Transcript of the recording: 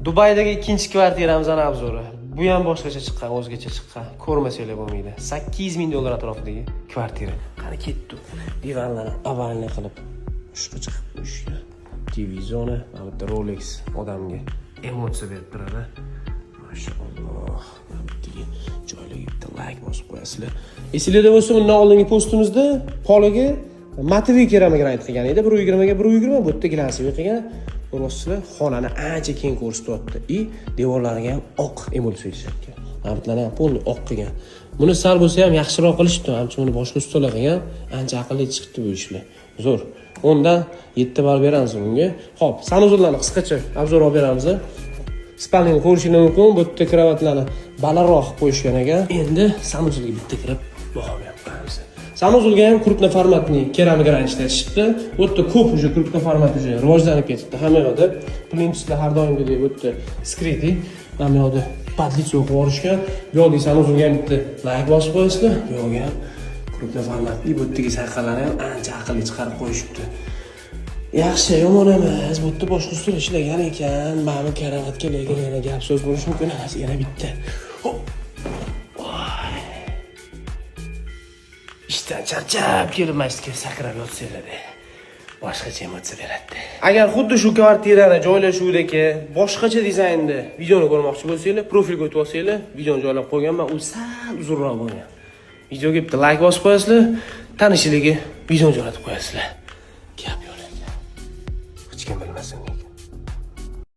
Dubaydagi ikkinchi kvartiramizning obzori. Bu ham boshqacha chiqqan, o'zgacha chiqqan. Ko'rmasanglar bo'lmaydi. 800 ming dollar atrofidagi kvartira. Qani ketdi. Divanlarni avalni qilib ushbu chiqib qo'yishgan. Televizorni, mana bitta Rolex odamga emotsiya berib turadi. Mashalloh. Bittaga joylarga bitta like bosib qo'yasizlar. Esingizda bo'lsa, bundan oldingi postimizda polaga matoviy keramik rang qilgan edi. 120 ga 120, bu yerda glansiy qilgan. Ko'ryapsizlar, xonani ancha keng ko'rsatyapti. Devorlariga ham oq emotsiya berishyapti. Hamtlarni ham polni oq qilgan. Buni sal bo'lsa ham yaxshiroq qilishibdi. Hamchi buni boshqa ustalar qilgan, ancha aqlli chiqibdi bu ishlar. Zo'r. 10 dan 7 ball beramiz bunga. Xo'p, sanuzullarni qisqacha obzor olib beramiz. Spalni ko'rishingiz mumkin. Bu yerda kravatlarni balandroq qo'yishgan ekan. Endi sanuzulga bitta kirib baho berib qo'yamiz. Sanuzulga ham krupna formatli keramik rang ishlatishibdi. Bu yerda ko'p уже krupna format уже rivojlanib ketibdi. Hamma yoqda plintuslar har doimgidek bu yerda skriti, hamma yoqda padlitsa o'qib olishgan. Bu yoqda sanuzulga ham bitta like bosib qo'yasizlar. Bu yoqga ham krupna formatli bu yerdagi sayqalarni ham ancha aqlli chiqarib qo'yishibdi. Yaxshi, yomon emas. Bu yerda boshqa usul ishlagan ekan. Mana karavatga yana gap so'z bo'lishi mumkin emas. Yana bitta. İşte charchab kelib masjidga sakrab yotsanglar, boshqacha emotsiya beradi. Agar xuddi shu kvartirani joylashuvdagi boshqacha dizaynda videoni ko'rmoqchi bo'lsanglar, profilga o'tib olsanglar, videoni joylab qo'yganman, u sal uzunroq bo'lgan. Videoga bitta like bosib qo'yasizlar, tanishligi videoni joylatib qo'yasizlar. Gap